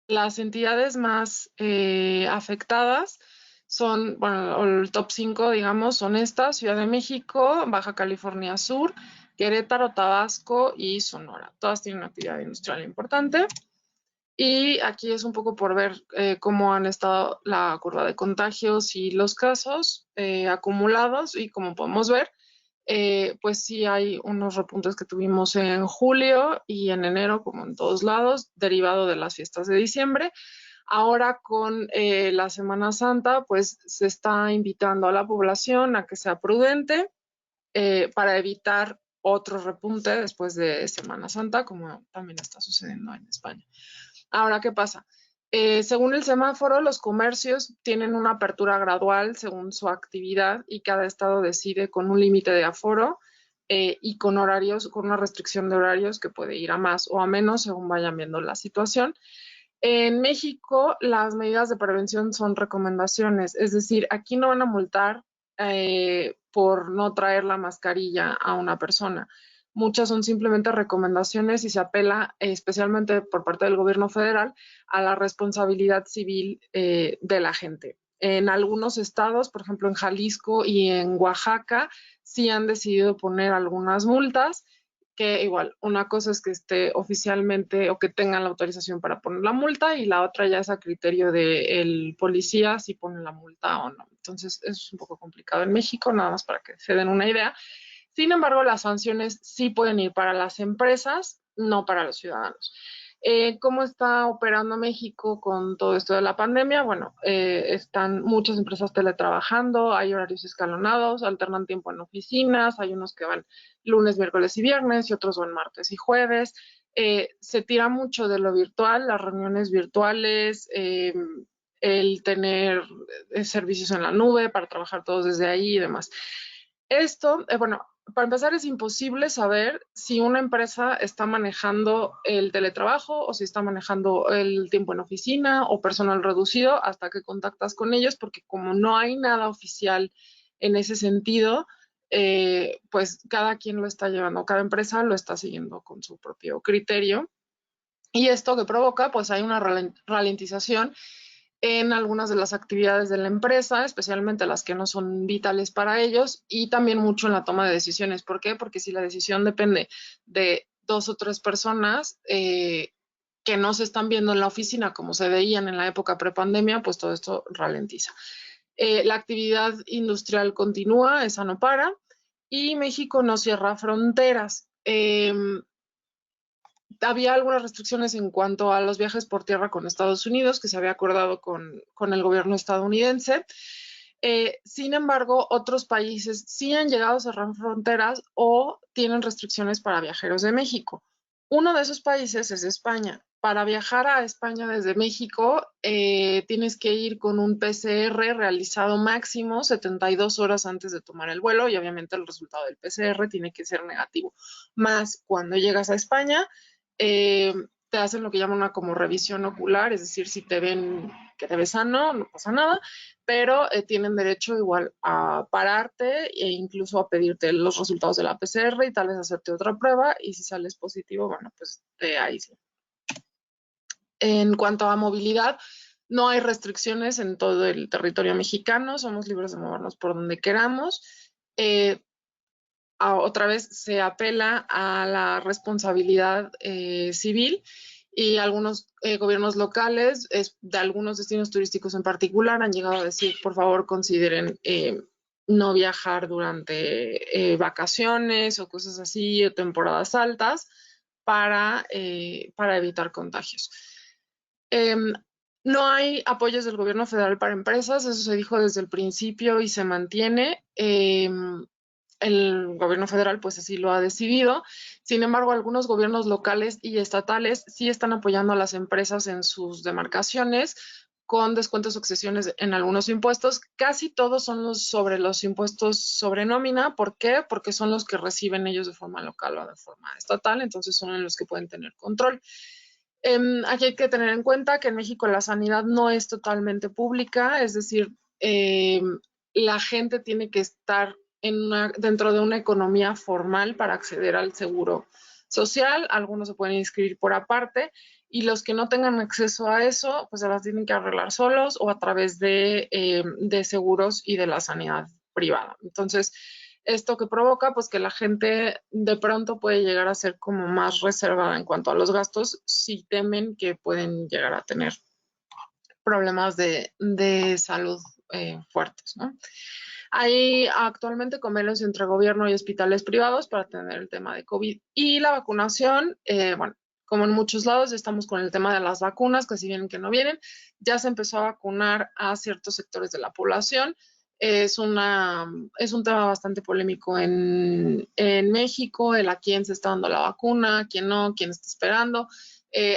Las entidades más afectadas son, bueno, el top 5, digamos, son estas: Ciudad de México, Baja California Sur, Querétaro, Tabasco y Sonora. Todas tienen una actividad industrial importante. Y aquí es un poco por ver cómo han estado la curva de contagios y los casos acumulados. Y como podemos ver, pues sí hay unos repuntes que tuvimos en julio y en enero, como en todos lados, derivado de las fiestas de diciembre. Ahora con la Semana Santa, pues se está invitando a la población a que sea prudente para evitar otro repunte después de Semana Santa, como también está sucediendo en España. Ahora, ¿qué pasa? Según el semáforo, los comercios tienen una apertura gradual según su actividad y cada estado decide con un límite de aforo y con horarios, con una restricción de horarios que puede ir a más o a menos según vayan viendo la situación. En México, las medidas de prevención son recomendaciones, es decir, aquí no van a multar por no traer la mascarilla a una persona. Muchas son simplemente recomendaciones y se apela, especialmente por parte del gobierno federal, a la responsabilidad civil de la gente. En algunos estados, por ejemplo en Jalisco y en Oaxaca, sí han decidido poner algunas multas, que igual, una cosa es que esté oficialmente o que tengan la autorización para poner la multa y la otra ya es a criterio del policía si pone la multa o no. Entonces es un poco complicado en México, nada más para que se den una idea. Sin embargo, las sanciones sí pueden ir para las empresas, no para los ciudadanos. ¿Cómo está operando México con todo esto de la pandemia? Bueno, están muchas empresas teletrabajando, hay horarios escalonados, alternan tiempo en oficinas, hay unos que van lunes, miércoles y viernes y otros van martes y jueves. Se tira mucho de lo virtual, las reuniones virtuales, el tener servicios en la nube para trabajar todos desde ahí y demás. Esto, bueno, para empezar es imposible saber si una empresa está manejando el teletrabajo o si está manejando el tiempo en oficina o personal reducido hasta que contactas con ellos, porque como no hay nada oficial en ese sentido, pues cada quien lo está llevando, cada empresa lo está siguiendo con su propio criterio. Y esto que provoca, pues hay una ralentización en algunas de las actividades de la empresa, especialmente las que no son vitales para ellos, y también mucho en la toma de decisiones. ¿Por qué? Porque si la decisión depende de dos o tres personas que no se están viendo en la oficina como se veían en la época prepandemia, pues todo esto ralentiza. La actividad industrial continúa, esa no para, y México no cierra fronteras. Había algunas restricciones en cuanto a los viajes por tierra con Estados Unidos, que se había acordado con el gobierno estadounidense. Sin embargo, otros países sí han llegado a cerrar fronteras o tienen restricciones para viajeros de México. Uno de esos países es España. Para viajar a España desde México, tienes que ir con un PCR realizado máximo 72 horas antes de tomar el vuelo y obviamente el resultado del PCR tiene que ser negativo. Más cuando llegas a España, te hacen lo que llaman una como revisión ocular, es decir, si te ven que te ves sano, no pasa nada, pero tienen derecho igual a pararte e incluso a pedirte los resultados de la PCR y tal vez hacerte otra prueba y si sales positivo, bueno, pues te aíslan. En cuanto a movilidad, no hay restricciones en todo el territorio mexicano, somos libres de movernos por donde queramos. Otra vez se apela a la responsabilidad civil y algunos gobiernos locales de algunos destinos turísticos en particular han llegado a decir, por favor, consideren no viajar durante vacaciones o cosas así o temporadas altas para evitar contagios. Eh, no hay apoyos del gobierno federal para empresas, eso se dijo desde el principio y se mantiene. El gobierno federal pues así lo ha decidido. Sin embargo, algunos gobiernos locales y estatales sí están apoyando a las empresas en sus demarcaciones con descuentos o excesiones en algunos impuestos. Casi todos son sobre los impuestos sobre nómina. ¿Por qué? Porque son los que reciben ellos de forma local o de forma estatal, entonces son en los que pueden tener control. Aquí hay que tener en cuenta que en México la sanidad no es totalmente pública, es decir, la gente tiene que estar dentro de una economía formal para acceder al seguro social. Algunos se pueden inscribir por aparte y los que no tengan acceso a eso, pues se las tienen que arreglar solos o a través de seguros y de la sanidad privada. Entonces, esto que provoca, pues que la gente de pronto puede llegar a ser como más reservada en cuanto a los gastos si temen que pueden llegar a tener problemas de salud fuertes, ¿no? Hay actualmente convenios entre gobierno y hospitales privados para atender el tema de COVID y la vacunación. Bueno, como en muchos lados, estamos con el tema de las vacunas, que si vienen que no vienen, ya se empezó a vacunar a ciertos sectores de la población. Es un tema bastante polémico en México, el a quién se está dando la vacuna, quién no, quién está esperando.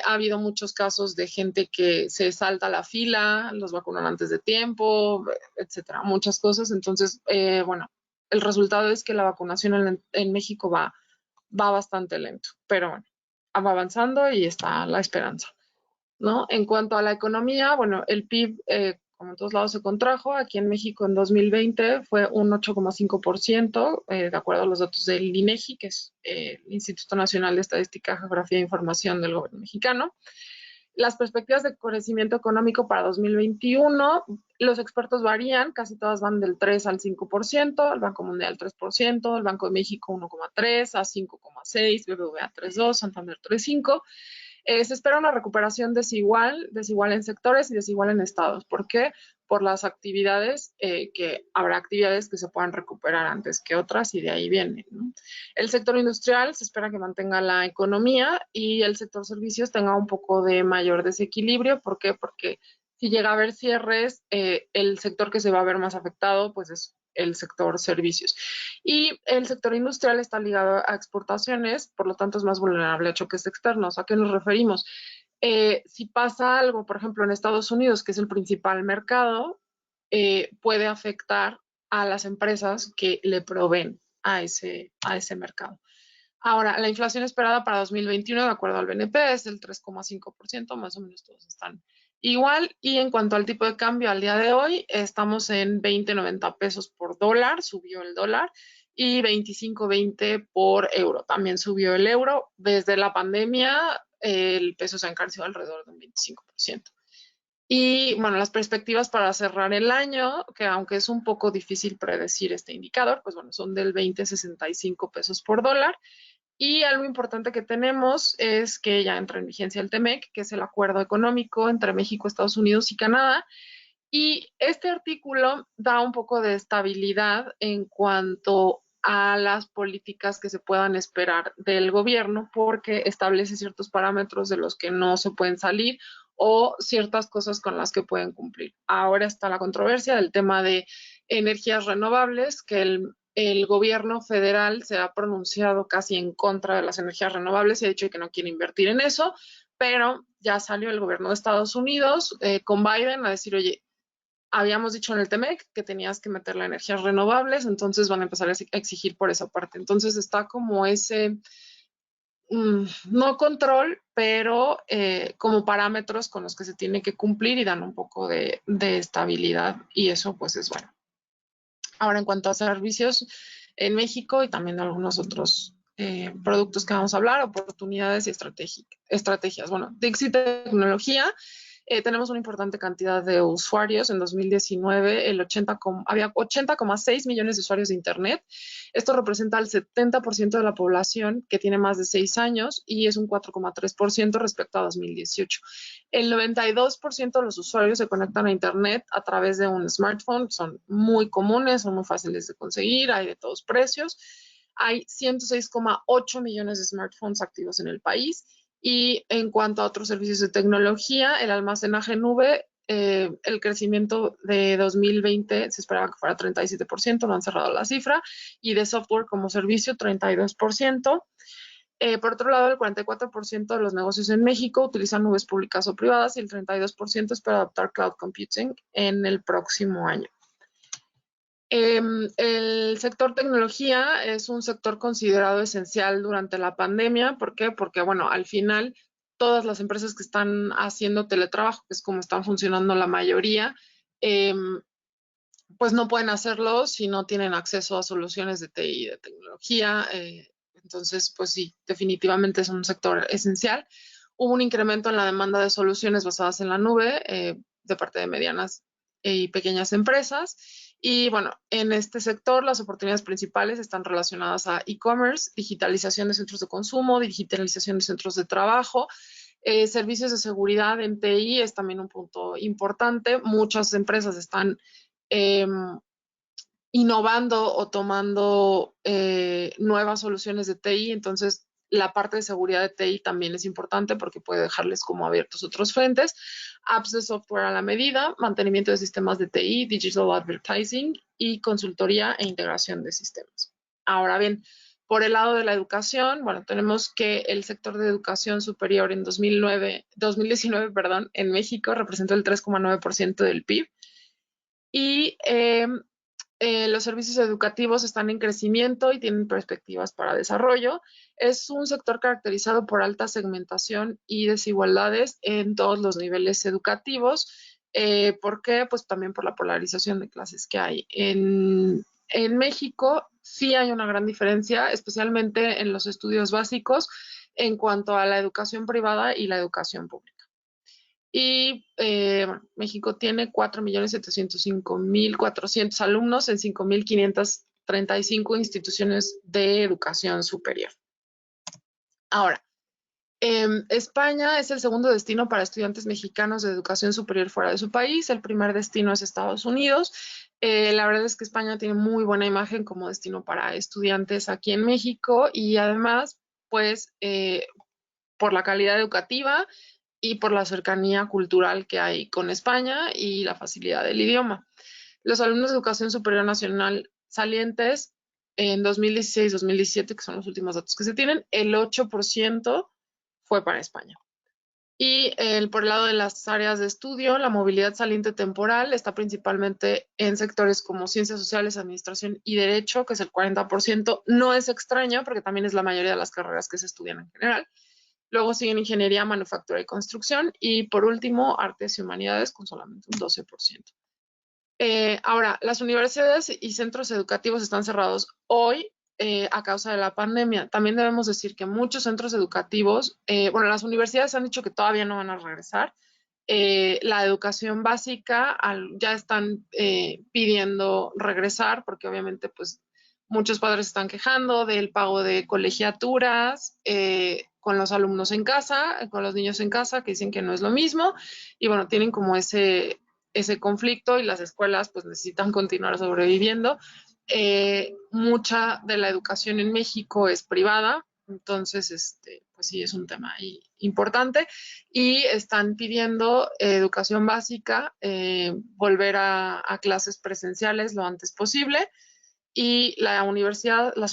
Ha habido muchos casos de gente que se salta la fila, los vacunan antes de tiempo, etcétera, muchas cosas. Entonces, bueno, el resultado es que la vacunación en México va bastante lento, pero bueno, va avanzando y está la esperanza, ¿no? En cuanto a la economía, bueno, el PIB, como en todos lados, se contrajo. Aquí en México en 2020 fue un 8,5%, de acuerdo a los datos del INEGI, que es el Instituto Nacional de Estadística, Geografía e Información del Gobierno mexicano. Las perspectivas de crecimiento económico para 2021, los expertos varían, casi todas van del 3 al 5%, el Banco Mundial 3%, el Banco de México 1,3%, a 5,6%, BBVA 3,2%, Santander 3,5%. Se espera una recuperación desigual en sectores y desigual en estados. ¿Por qué? Por las actividades, que habrá actividades que se puedan recuperar antes que otras y de ahí viene, ¿no? El sector industrial se espera que mantenga la economía y el sector servicios tenga un poco de mayor desequilibrio. ¿Por qué? Porque si llega a haber cierres, el sector que se va a ver más afectado pues es el sector servicios. Y el sector industrial está ligado a exportaciones, por lo tanto es más vulnerable a choques externos. ¿A qué nos referimos? Si pasa algo, por ejemplo, en Estados Unidos, que es el principal mercado, puede afectar a las empresas que le proveen a ese mercado. Ahora, la inflación esperada para 2021, de acuerdo al BNP, es del 3,5%, más o menos todos están igual. Y en cuanto al tipo de cambio, al día de hoy estamos en 20.90 pesos por dólar, subió el dólar, y 25.20 por euro, también subió el euro. Desde la pandemia, el peso se ha encarecido alrededor de un 25%. Y bueno, las perspectivas para cerrar el año, que aunque es un poco difícil predecir este indicador, pues bueno, son del 20,65 pesos por dólar. Y algo importante que tenemos es que ya entra en vigencia el TEMEC, que es el acuerdo económico entre México, Estados Unidos y Canadá. Y este artículo da un poco de estabilidad en cuanto a las políticas que se puedan esperar del gobierno, porque establece ciertos parámetros de los que no se pueden salir o ciertas cosas con las que pueden cumplir. Ahora está la controversia del tema de energías renovables, que el gobierno federal se ha pronunciado casi en contra de las energías renovables y ha dicho que no quiere invertir en eso, pero ya salió el gobierno de Estados Unidos con Biden a decir, oye, habíamos dicho en el TEMEC que tenías que meter las energías renovables, entonces van a empezar a exigir por esa parte. Entonces está como ese, no control, pero como parámetros con los que se tiene que cumplir y dan un poco de estabilidad y eso pues es bueno. Ahora, en cuanto a servicios en México y también de algunos otros productos que vamos a hablar, oportunidades y estrategias. Bueno, Dixit Tecnología, tenemos una importante cantidad de usuarios. En 2019 había 80,6 millones de usuarios de Internet. Esto representa el 70% de la población que tiene más de 6 años y es un 4,3% respecto a 2018. El 92% de los usuarios se conectan a Internet a través de un smartphone. Son muy comunes, son muy fáciles de conseguir, hay de todos precios. Hay 106,8 millones de smartphones activos en el país. Y en cuanto a otros servicios de tecnología, el almacenaje en nube, el crecimiento de 2020 se esperaba que fuera 37%, no han cerrado la cifra, y de software como servicio 32%. Por otro lado, el 44% de los negocios en México utilizan nubes públicas o privadas y el 32% espera adoptar cloud computing en el próximo año. El sector tecnología es un sector considerado esencial durante la pandemia. ¿Por qué? Porque, bueno, al final todas las empresas que están haciendo teletrabajo, que es como están funcionando la mayoría, pues no pueden hacerlo si no tienen acceso a soluciones de TI, de tecnología. Entonces, pues sí, definitivamente es un sector esencial. hubo un incremento en la demanda de soluciones basadas en la nube de parte de medianas y pequeñas empresas. Y bueno, en este sector las oportunidades principales están relacionadas a e-commerce, digitalización de centros de consumo, digitalización de centros de trabajo, servicios de seguridad en TI es también un punto importante. Muchas empresas están eh, innovando o tomando nuevas soluciones de TI, entonces la parte de seguridad de TI también es importante porque puede dejarles como abiertos otros frentes. Apps de software a la medida, mantenimiento de sistemas de TI, digital advertising y consultoría e integración de sistemas. Ahora bien, por el lado de la educación, bueno, tenemos que el sector de educación superior en 2019, perdón, en México representó el 3,9% del PIB y los servicios educativos están en crecimiento y tienen perspectivas para desarrollo. Es un sector caracterizado por alta segmentación y desigualdades en todos los niveles educativos. ¿Por qué? Pues también por la polarización de clases que hay. En México sí hay una gran diferencia, especialmente en los estudios básicos, en cuanto a la educación privada y la educación pública. Y bueno, México tiene 4.705.400 alumnos en 5.535 instituciones de educación superior. Ahora, España es el segundo destino para estudiantes mexicanos de educación superior fuera de su país. El primer destino es Estados Unidos. La verdad es que España tiene muy buena imagen como destino para estudiantes aquí en México y además, pues, por la calidad educativa y por la cercanía cultural que hay con España y la facilidad del idioma. Los alumnos de Educación Superior Nacional salientes en 2016-2017, que son los últimos datos que se tienen, el 8% fue para España. Y por el lado de las áreas de estudio, la movilidad saliente temporal está principalmente en sectores como ciencias sociales, administración y derecho, que es el 40%. No es extraño porque también es la mayoría de las carreras que se estudian en general. Luego siguen ingeniería, manufactura y construcción. Y por último, artes y humanidades con solamente un 12%. Ahora, las universidades y centros educativos están cerrados hoy a causa de la pandemia. También debemos decir que muchos centros educativos, bueno, las universidades han dicho que todavía no van a regresar. La educación básica ya están pidiendo regresar porque obviamente pues muchos padres están quejando del pago de colegiaturas con los alumnos en casa, con los niños en casa, que dicen que no es lo mismo. Y bueno, tienen como ese conflicto y las escuelas pues necesitan continuar sobreviviendo. Mucha de la educación en México es privada, entonces pues sí es un tema importante y están pidiendo educación básica, volver a clases presenciales lo antes posible y las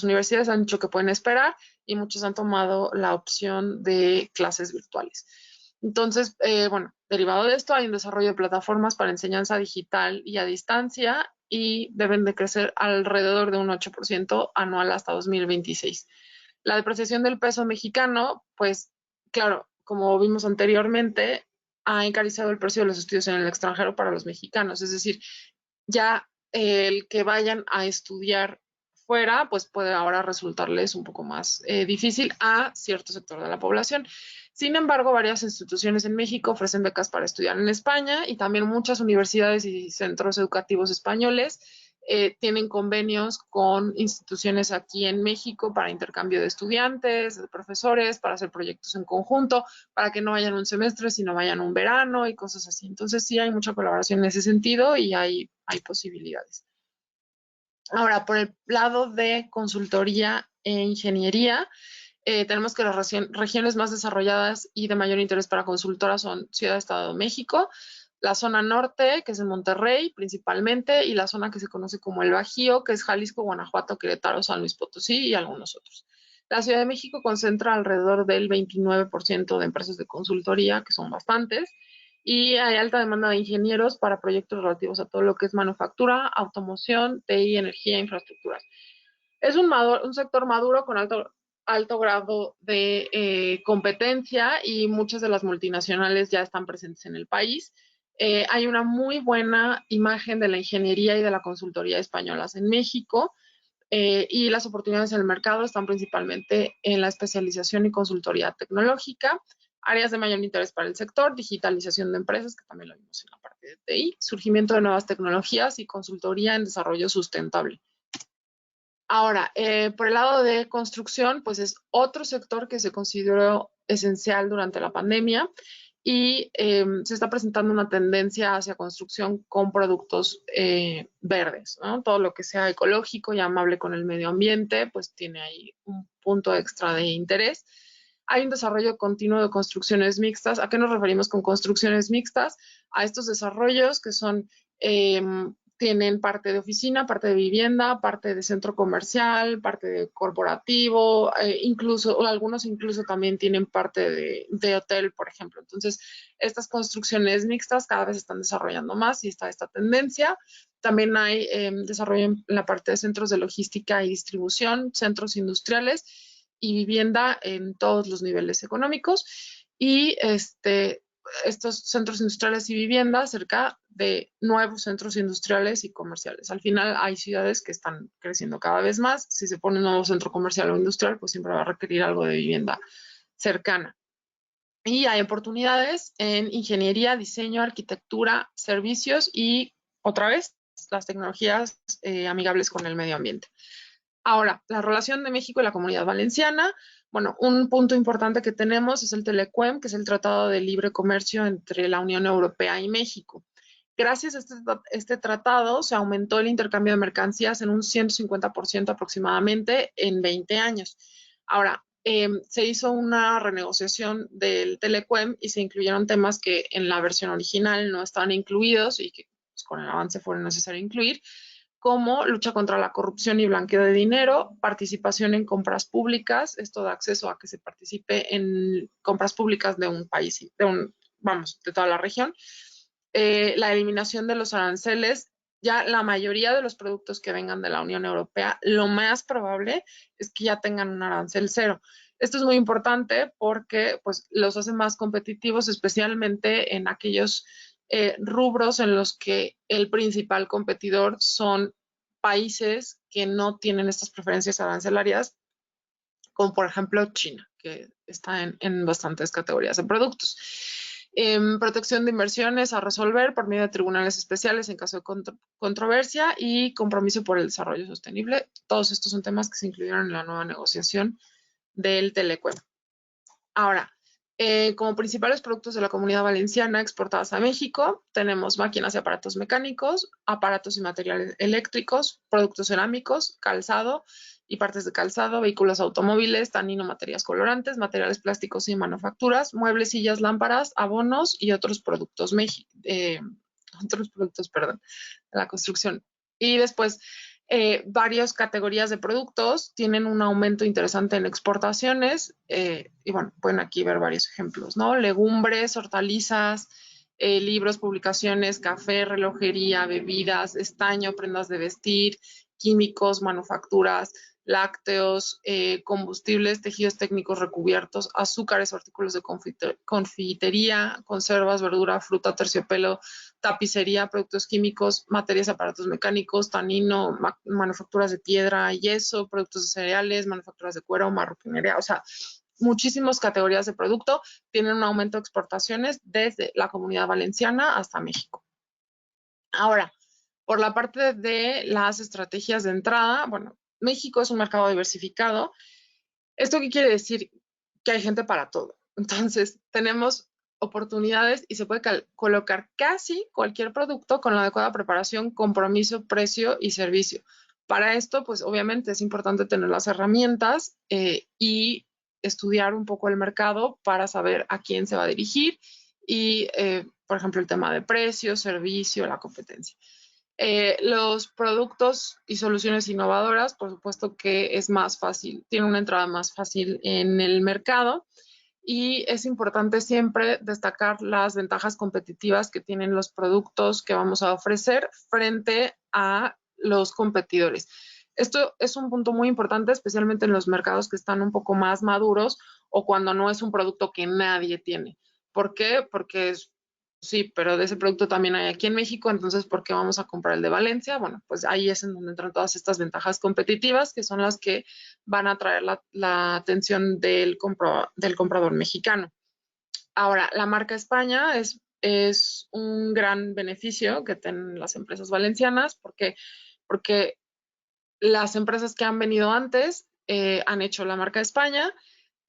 universidades han dicho que pueden esperar y muchos han tomado la opción de clases virtuales. Entonces, bueno, derivado de esto hay un desarrollo de plataformas para enseñanza digital y a distancia y deben de crecer alrededor de un 8% anual hasta 2026. La depreciación del peso mexicano, pues claro, como vimos anteriormente, ha encarizado el precio de los estudios en el extranjero para los mexicanos. Es decir, ya el que vayan a estudiar fuera, pues puede ahora resultarles un poco más difícil a cierto sector de la población. Sin embargo, varias instituciones en México ofrecen becas para estudiar en España y también muchas universidades y centros educativos españoles tienen convenios con instituciones aquí en México para intercambio de estudiantes, de profesores, para hacer proyectos en conjunto, para que no vayan un semestre, sino vayan un verano y cosas así. Entonces sí hay mucha colaboración en ese sentido y hay posibilidades. Ahora, por el lado de consultoría e ingeniería, tenemos que las regiones más desarrolladas y de mayor interés para consultoras son Ciudad de Estado de México, la zona norte, que es en Monterrey principalmente, y la zona que se conoce como el Bajío, que es Jalisco, Guanajuato, Querétaro, San Luis Potosí y algunos otros. La Ciudad de México concentra alrededor del 29% de empresas de consultoría, que son bastantes, y hay alta demanda de ingenieros para proyectos relativos a todo lo que es manufactura, automoción, TI, energía e infraestructuras. Es un sector maduro con alto grado de competencia y muchas de las multinacionales ya están presentes en el país. Hay una muy buena imagen de la ingeniería y de la consultoría españolas en México y las oportunidades en el mercado están principalmente en la especialización y consultoría tecnológica. áreas de mayor interés para el sector, digitalización de empresas, que también lo vimos en la parte de TI, surgimiento de nuevas tecnologías y consultoría en desarrollo sustentable. Ahora, por el lado de construcción, pues es otro sector que se consideró esencial durante la pandemia y se está presentando una tendencia hacia construcción con productos verdes, ¿no? Todo lo que sea ecológico y amable con el medio ambiente, pues tiene ahí un punto extra de interés. Hay un desarrollo continuo de construcciones mixtas. ¿A qué nos referimos con construcciones mixtas? A estos desarrollos que son tienen parte de oficina, parte de vivienda, parte de centro comercial, parte de corporativo, incluso, o algunos incluso también tienen parte de hotel, por ejemplo. Entonces, estas construcciones mixtas cada vez se están desarrollando más y está esta tendencia. También hay desarrollo en la parte de centros de logística y distribución, centros industriales y vivienda en todos los niveles económicos. Y estos centros industriales y viviendas cerca de nuevos centros industriales y comerciales. Al final hay ciudades que están creciendo cada vez más. Si se pone un nuevo centro comercial o industrial, pues siempre va a requerir algo de vivienda cercana. Y hay oportunidades en ingeniería, diseño, arquitectura, servicios y otra vez las tecnologías amigables con el medio ambiente. Ahora, la relación de México y la Comunidad Valenciana. Bueno, un punto importante que tenemos es el TLECUEM, que es el Tratado de Libre Comercio entre la Unión Europea y México. Gracias a este tratado se aumentó el intercambio de mercancías en un 150% aproximadamente en 20 años. Ahora, se hizo una renegociación del TLECUEM y se incluyeron temas que en la versión original no estaban incluidos y que pues, con el avance fue necesario incluir, como lucha contra la corrupción y blanqueo de dinero, participación en compras públicas, esto da acceso a que se participe en compras públicas de un país, de toda la región, la eliminación de los aranceles. Ya la mayoría de los productos que vengan de la Unión Europea, lo más probable es que ya tengan un arancel cero. Esto es muy importante porque pues, los hace más competitivos, especialmente en aquellos rubros en los que el principal competidor son países que no tienen estas preferencias arancelarias, como por ejemplo China, que está en bastantes categorías de productos. Protección de inversiones a resolver por medio de tribunales especiales en caso de controversia y compromiso por el desarrollo sostenible. Todos estos son temas que se incluyeron en la nueva negociación del TLECUEM. Ahora, como principales productos de la Comunidad Valenciana exportadas a México, tenemos máquinas y aparatos mecánicos, aparatos y materiales eléctricos, productos cerámicos, calzado y partes de calzado, vehículos automóviles, tanino, materias colorantes, materiales plásticos y manufacturas, muebles, sillas, lámparas, abonos y otros productos, de la construcción. Y después, varias categorías de productos tienen un aumento interesante en exportaciones y bueno, pueden aquí ver varios ejemplos, ¿no? Legumbres, hortalizas, libros, publicaciones, café, relojería, bebidas, estaño, prendas de vestir, químicos, manufacturas, lácteos, combustibles, tejidos técnicos recubiertos, azúcares, artículos de confitería, conservas, verdura, fruta, terciopelo, tapicería, productos químicos, materias, aparatos mecánicos, tanino, manufacturas de piedra, yeso, productos de cereales, manufacturas de cuero, marroquinería, o sea, muchísimas categorías de producto tienen un aumento de exportaciones desde la Comunidad Valenciana hasta México. Ahora, por la parte de las estrategias de entrada, bueno, México es un mercado diversificado. ¿Esto qué quiere decir? Que hay gente para todo. Entonces, tenemos oportunidades y se puede colocar casi cualquier producto con la adecuada preparación, compromiso, precio y servicio. Para esto, pues obviamente es importante tener las herramientas y estudiar un poco el mercado para saber a quién se va a dirigir y, por ejemplo, el tema de precio, servicio, la competencia. Los productos y soluciones innovadoras, por supuesto que es más fácil, tiene una entrada más fácil en el mercado y es importante siempre destacar las ventajas competitivas que tienen los productos que vamos a ofrecer frente a los competidores. Esto es un punto muy importante, especialmente en los mercados que están un poco más maduros o cuando no es un producto que nadie tiene. ¿Por qué? Porque sí, pero de ese producto también hay aquí en México, entonces, ¿por qué vamos a comprar el de Valencia? Bueno, pues ahí es en donde entran todas estas ventajas competitivas que son las que van a atraer la atención del comprador mexicano. Ahora, la marca España es un gran beneficio que tienen las empresas valencianas porque las empresas que han venido antes han hecho la marca España,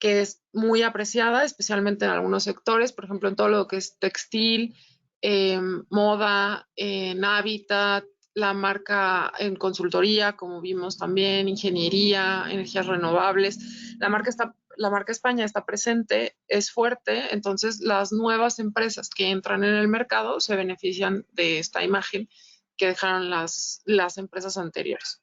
que es muy apreciada, especialmente en algunos sectores, por ejemplo, en todo lo que es textil, moda, en hábitat, la marca en consultoría, como vimos también, ingeniería, energías renovables. La marca España está presente, es fuerte, entonces las nuevas empresas que entran en el mercado se benefician de esta imagen que dejaron las empresas anteriores.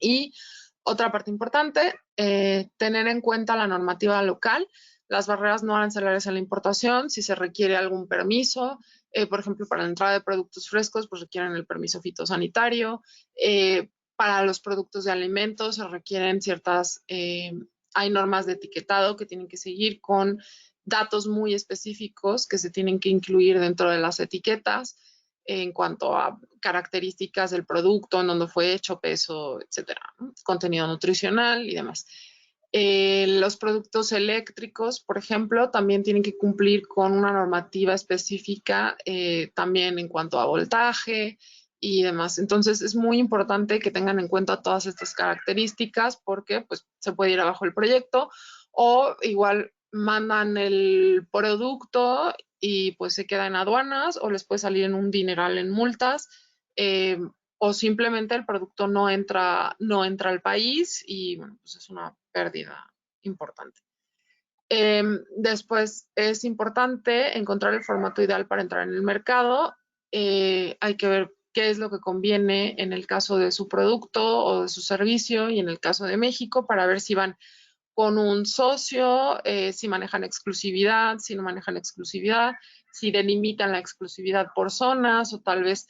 Y otra parte importante, tener en cuenta la normativa local, las barreras no arancelarias en la importación, si se requiere algún permiso, por ejemplo, para la entrada de productos frescos, pues requieren el permiso fitosanitario. Para los productos de alimentos se requieren hay normas de etiquetado que tienen que seguir con datos muy específicos que se tienen que incluir dentro de las etiquetas en cuanto a características del producto, en dónde fue hecho, peso, etcétera, ¿no? Contenido nutricional y demás. Los productos eléctricos, por ejemplo, también tienen que cumplir con una normativa específica también en cuanto a voltaje y demás. Entonces es muy importante que tengan en cuenta todas estas características porque pues, se puede ir abajo el proyecto o igual mandan el producto y pues se queda en aduanas o les puede salir en un dineral en multas eh, o simplemente el producto no entra al país y bueno, pues es una pérdida importante. Después es importante encontrar el formato ideal para entrar en el mercado. Hay que ver qué es lo que conviene en el caso de su producto o de su servicio y en el caso de México para ver si van con un socio, si manejan exclusividad, si no manejan exclusividad, si delimitan la exclusividad por zonas o tal vez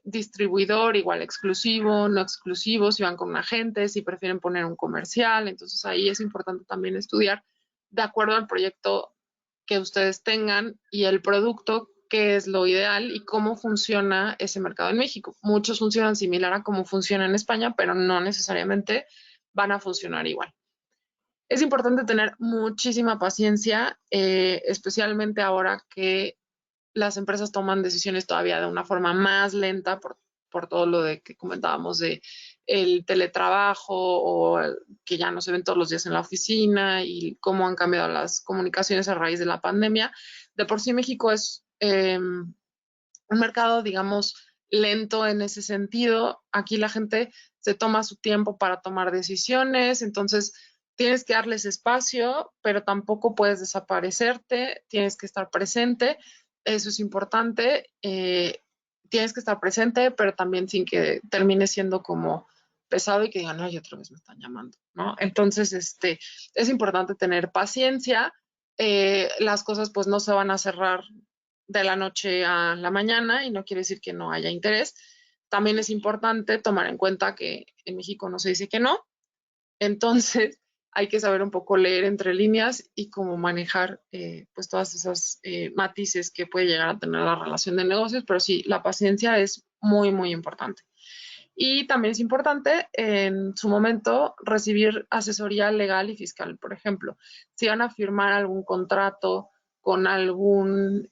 distribuidor igual exclusivo, no exclusivo, si van con un agente, si prefieren poner un comercial. Entonces ahí es importante también estudiar de acuerdo al proyecto que ustedes tengan y el producto, qué es lo ideal y cómo funciona ese mercado en México. Muchos funcionan similar a cómo funciona en España, pero no necesariamente van a funcionar igual. Es importante tener muchísima paciencia, especialmente ahora que las empresas toman decisiones todavía de una forma más lenta por todo lo de que comentábamos de el teletrabajo o que ya no se ven todos los días en la oficina y cómo han cambiado las comunicaciones a raíz de la pandemia. De por sí México es un mercado, digamos, lento en ese sentido. Aquí la gente se toma su tiempo para tomar decisiones, entonces tienes que darles espacio, pero tampoco puedes desaparecerte, tienes que estar presente, eso es importante. Tienes que estar presente, pero también sin que termine siendo como pesado y que digan, ay, otra vez me están llamando, ¿no? Entonces, es importante tener paciencia. Las cosas pues no se van a cerrar de la noche a la mañana y no quiere decir que no haya interés. También es importante tomar en cuenta que en México no se dice que no, entonces hay que saber un poco leer entre líneas y cómo manejar pues todas esas matices que puede llegar a tener la relación de negocios, pero sí, la paciencia es muy, muy importante. Y también es importante en su momento recibir asesoría legal y fiscal. Por ejemplo, si van a firmar algún contrato con algún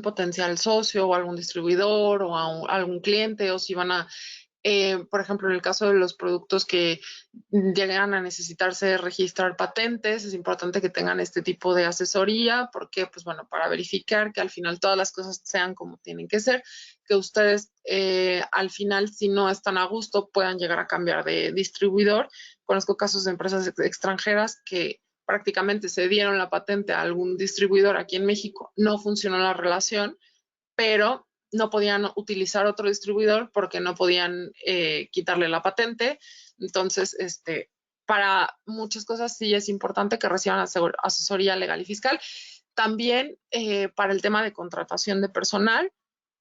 potencial socio o algún distribuidor o algún cliente o si van a, por ejemplo, en el caso de los productos que llegan a necesitarse registrar patentes, es importante que tengan este tipo de asesoría porque, pues bueno, para verificar que al final todas las cosas sean como tienen que ser, que ustedes al final, si no están a gusto, puedan llegar a cambiar de distribuidor. Conozco casos de empresas extranjeras que prácticamente se dieron la patente a algún distribuidor aquí en México, no funcionó la relación, pero no podían utilizar otro distribuidor porque no podían quitarle la patente. Entonces, para muchas cosas sí es importante que reciban asesoría legal y fiscal. También para el tema de contratación de personal,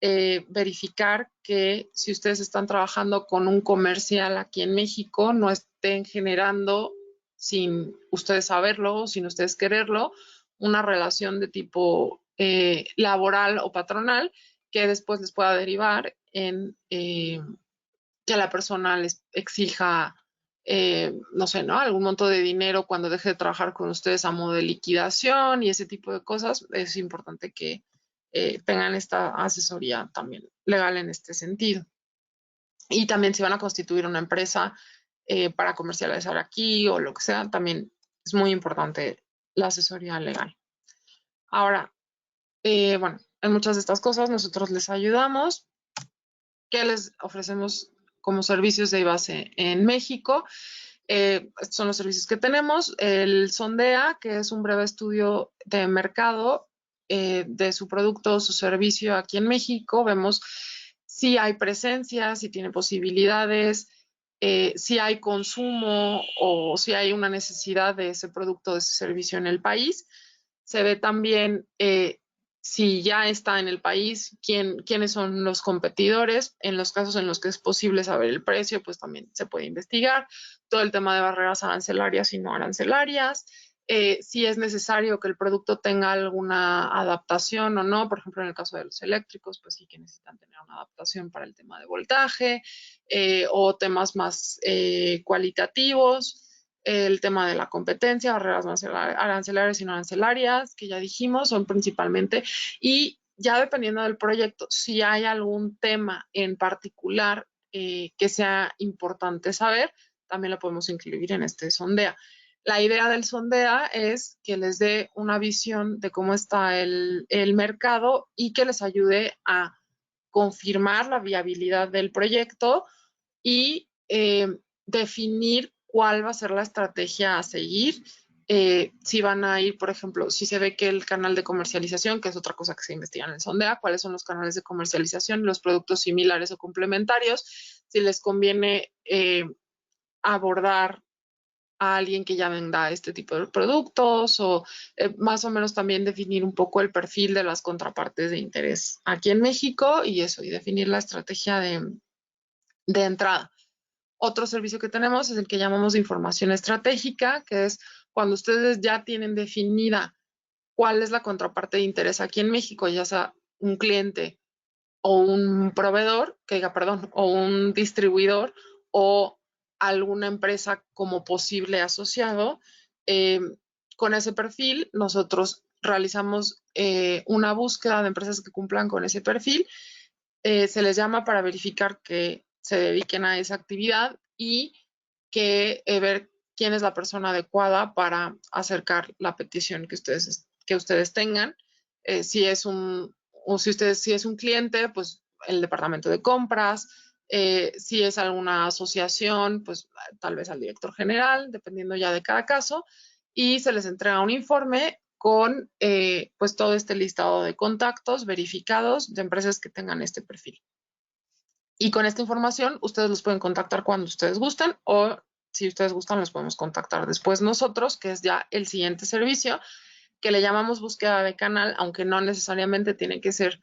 verificar que si ustedes están trabajando con un comercial aquí en México, no estén generando, sin ustedes saberlo, sin ustedes quererlo, una relación de tipo laboral o patronal que después les pueda derivar en que la persona les exija no sé, ¿no? Algún monto de dinero cuando deje de trabajar con ustedes a modo de liquidación y ese tipo de cosas. Es importante que tengan esta asesoría también legal en este sentido. Y también si van a constituir una empresa para comercializar aquí o lo que sea, también es muy importante la asesoría legal. Ahora, bueno, en muchas de estas cosas nosotros les ayudamos. ¿Qué les ofrecemos como servicios de base en México? Estos son los servicios que tenemos. El Sondea, que es un breve estudio de mercado de su producto o su servicio aquí en México. Vemos si hay presencia, si tiene posibilidades, si hay consumo o si hay una necesidad de ese producto o de ese servicio en el país. Se ve también si ya está en el país, quiénes son los competidores. En los casos en los que es posible saber el precio, pues también se puede investigar todo el tema de barreras arancelarias y no arancelarias, si es necesario que el producto tenga alguna adaptación o no. Por ejemplo, en el caso de los eléctricos, pues sí que necesitan tener una adaptación para el tema de voltaje o temas más cualitativos. El tema de la competencia, barreras arancelarias y no arancelarias, que ya dijimos, son principalmente, y ya dependiendo del proyecto, si hay algún tema en particular que sea importante saber, también lo podemos incluir en este sondea. La idea del sondea es que les dé una visión de cómo está el mercado y que les ayude a confirmar la viabilidad del proyecto y definir cuál va a ser la estrategia a seguir. Si van a ir, por ejemplo, si se ve que el canal de comercialización, que es otra cosa que se investiga en el sondea, cuáles son los canales de comercialización, los productos similares o complementarios, si les conviene abordar a alguien que ya venda este tipo de productos o más o menos también definir un poco el perfil de las contrapartes de interés aquí en México y eso, y definir la estrategia de entrada. Otro servicio que tenemos es el que llamamos de información estratégica, que es cuando ustedes ya tienen definida cuál es la contraparte de interés aquí en México, ya sea un cliente o un proveedor, que diga, perdón, o un distribuidor o alguna empresa como posible asociado. Eh, con ese perfil, nosotros realizamos una búsqueda de empresas que cumplan con ese perfil. Se les llama para verificar que se dediquen a esa actividad y que ver quién es la persona adecuada para acercar la petición que ustedes tengan. Si es un, o si es un cliente, pues el departamento de compras. Si es alguna asociación, pues tal vez al director general, dependiendo ya de cada caso. Y se les entrega un informe con pues todo este listado de contactos verificados de empresas que tengan este perfil. Y con esta información ustedes los pueden contactar cuando ustedes gusten o si ustedes gustan los podemos contactar después nosotros, que es ya el siguiente servicio que le llamamos búsqueda de canal, aunque no necesariamente tiene que ser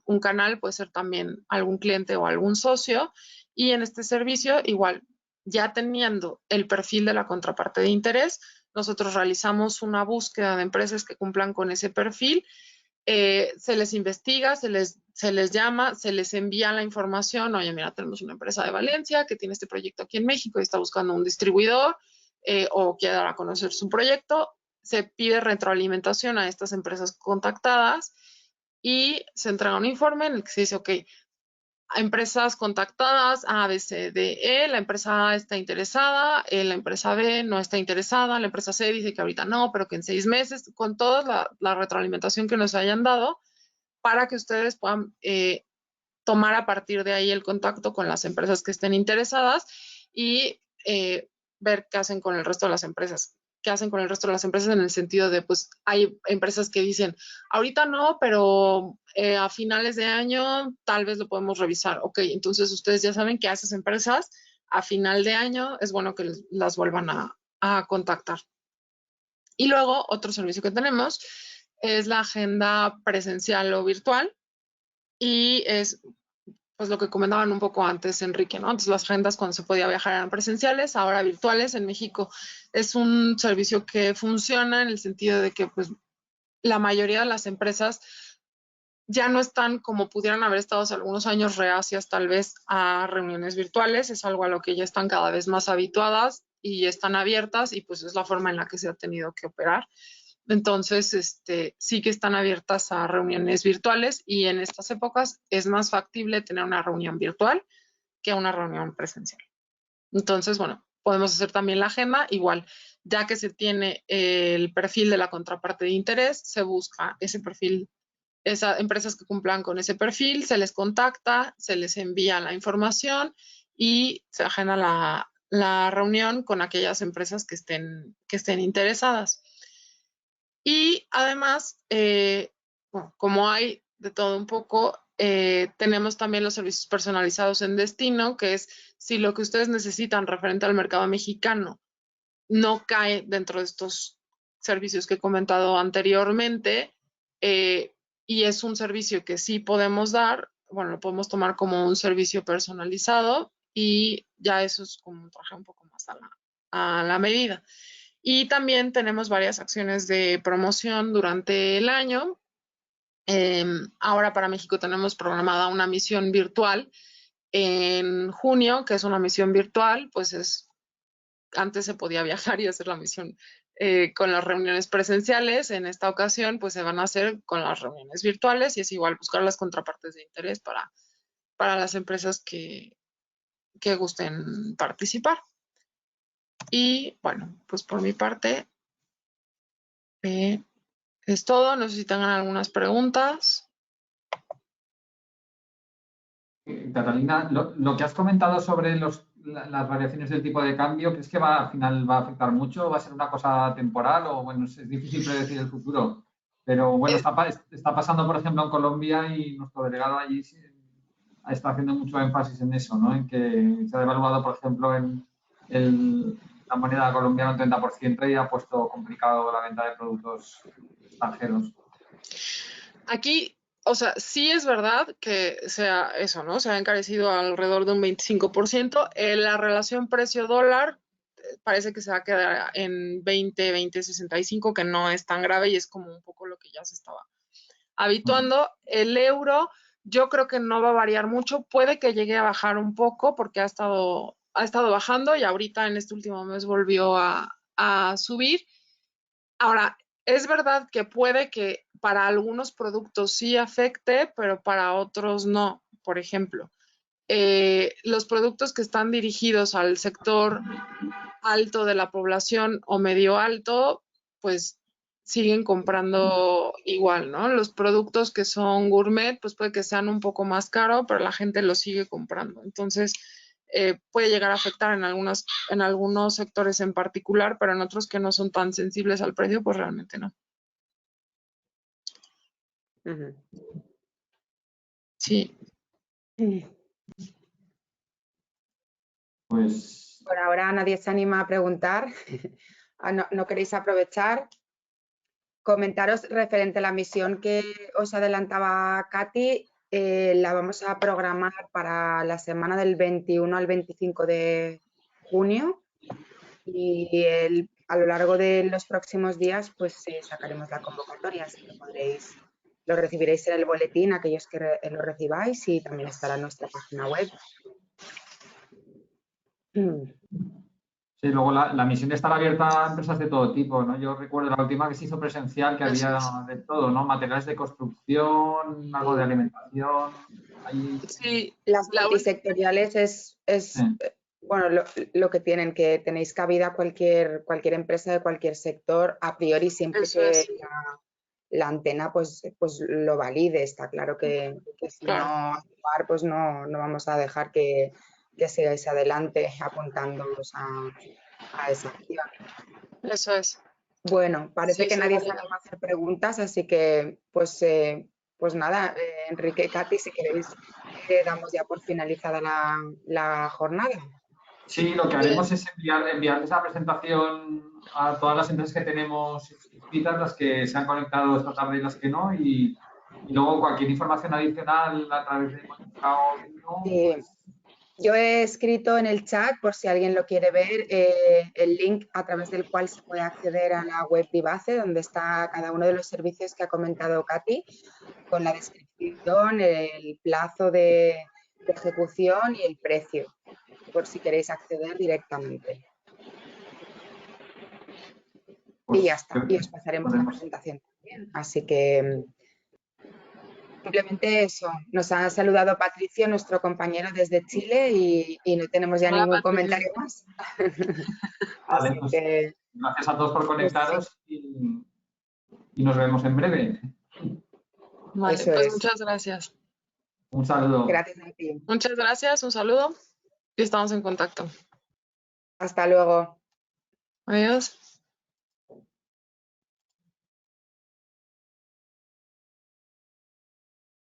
un canal, puede ser también algún cliente o algún socio. Y en este servicio, igual, ya teniendo el perfil de la contraparte de interés, nosotros realizamos una búsqueda de empresas que cumplan con ese perfil. Se les investiga, se les llama, se les envía la información. Oye, mira, tenemos una empresa de Valencia que tiene este proyecto aquí en México y está buscando un distribuidor o quiere dar a conocer su proyecto. Se pide retroalimentación a estas empresas contactadas y se entrega un informe en el que se dice, ok, empresas contactadas A, B, C, D, E, la empresa A está interesada, la empresa B no está interesada, la empresa C dice que ahorita no, pero que en 6 meses, con toda la retroalimentación que nos hayan dado, para que ustedes puedan tomar a partir de ahí el contacto con las empresas que estén interesadas y ver qué hacen con el resto de las empresas. ¿Qué hacen con el resto de las empresas en el sentido de, pues, hay empresas que dicen, ahorita no, pero a finales de año tal vez lo podemos revisar? Ok, entonces ustedes ya saben que a esas empresas a final de año es bueno que las vuelvan a contactar. Y luego otro servicio que tenemos es la agenda presencial o virtual y es pues lo que comentaban un poco antes, Enrique, ¿no? Entonces las agendas cuando se podía viajar eran presenciales, ahora virtuales. En México es un servicio que funciona en el sentido de que pues la mayoría de las empresas ya no están como pudieran haber estado hace algunos años reacias tal vez a reuniones virtuales, es algo a lo que ya están cada vez más habituadas y están abiertas y pues es la forma en la que se ha tenido que operar. Entonces, sí que están abiertas a reuniones virtuales y en estas épocas es más factible tener una reunión virtual que una reunión presencial. Entonces, bueno, podemos hacer también la agenda, igual, ya que se tiene el perfil de la contraparte de interés, se busca ese perfil, esas empresas que cumplan con ese perfil, se les contacta, se les envía la información y se agenda la reunión con aquellas empresas que estén interesadas. Y además, bueno, como hay de todo un poco, tenemos también los servicios personalizados en destino, que es si lo que ustedes necesitan referente al mercado mexicano no cae dentro de estos servicios que he comentado anteriormente, y es un servicio que sí podemos dar, bueno, lo podemos tomar como un servicio personalizado y ya eso es como un traje un poco más a la medida. Y también tenemos varias acciones de promoción durante el año. Ahora para México tenemos programada una misión virtual en junio, que es una misión virtual, pues antes se podía viajar y hacer la misión con las reuniones presenciales. En esta ocasión, pues se van a hacer con las reuniones virtuales y es igual buscar las contrapartes de interés para las empresas que gusten participar. Y bueno, pues por mi parte, es todo. No sé si tengan algunas preguntas. Catalina, lo que has comentado sobre las variaciones del tipo de cambio, ¿crees que al final va a afectar mucho? ¿Va a ser una cosa temporal o, bueno, es difícil predecir el futuro? Pero, bueno, está pasando, por ejemplo, en Colombia y nuestro delegado allí está haciendo mucho énfasis en eso, ¿no? En que se ha devaluado, por ejemplo, la moneda colombiana un 30% y ha puesto complicado la venta de productos extranjeros. Aquí, o sea, sí es verdad que sea eso, ¿no? Se ha encarecido alrededor de un 25%. La relación precio-dólar parece que se va a quedar en 20-20-65, que no es tan grave y es como un poco lo que ya se estaba habituando. El euro, yo creo que no va a variar mucho. Puede que llegue a bajar un poco porque ha estado bajando y ahorita en este último mes volvió a subir. Ahora, es verdad que puede que para algunos productos sí afecte, pero para otros no. Por ejemplo, los productos que están dirigidos al sector alto de la población o medio alto, pues siguen comprando igual, ¿no? Los productos que son gourmet, pues puede que sean un poco más caros, pero la gente los sigue comprando. Entonces, puede llegar a afectar en algunos sectores en particular, pero en otros que no son tan sensibles al precio, pues realmente no. Ujú. Sí. Pues Por ahora nadie se anima a preguntar. ¿No queréis aprovechar? Comentaros referente a la misión que os adelantaba Katy, la vamos a programar para la semana del 21 al 25 de junio y a lo largo de los próximos días pues sacaremos la convocatoria, así que lo recibiréis en el boletín, aquellos que lo recibáis, y también estará en nuestra página web. sí, luego la misión de estar abierta a empresas de todo tipo, ¿no? Yo recuerdo la última que se hizo presencial, que había de todo, ¿no? Materiales de construcción, algo de alimentación. Sí, Las multisectoriales bueno, lo que tienen, que tenéis cabida cualquier empresa de cualquier sector, a priori, siempre que la antena pues lo valide. Está claro que si claro. no, pues no vamos a dejar que sigáis adelante apuntándonos a esa acción. Eso es. Bueno, parece Sí, que se nadie se valida. anima a hacer preguntas, así que pues nada, Enrique y Katy, si queréis, damos ya por finalizada la jornada. Sí, lo que haremos es enviarles la presentación a todas las empresas que tenemos inscritas, las que se han conectado esta tarde y las que no, y luego cualquier información adicional a través de Mónica o de mí, pues... Yo he escrito en el chat, por si alguien lo quiere ver, el link a través del cual se puede acceder a la web de Vivace, donde está cada uno de los servicios que ha comentado Katy, con la descripción inscripción, el plazo de ejecución y el precio, por si queréis acceder directamente. Pues Y ya está, y os pasaremos la presentación también. Así que simplemente eso. Nos ha saludado Patricio, nuestro compañero desde Chile, y no tenemos ya Hola, ningún Patricio. comentario más. Vale, Así pues, que, gracias a todos por conectaros y nos vemos en breve. Vale, eso pues es. muchas gracias. Un saludo. Gracias a ti. Muchas gracias, un saludo y estamos en contacto. Hasta luego. Adiós.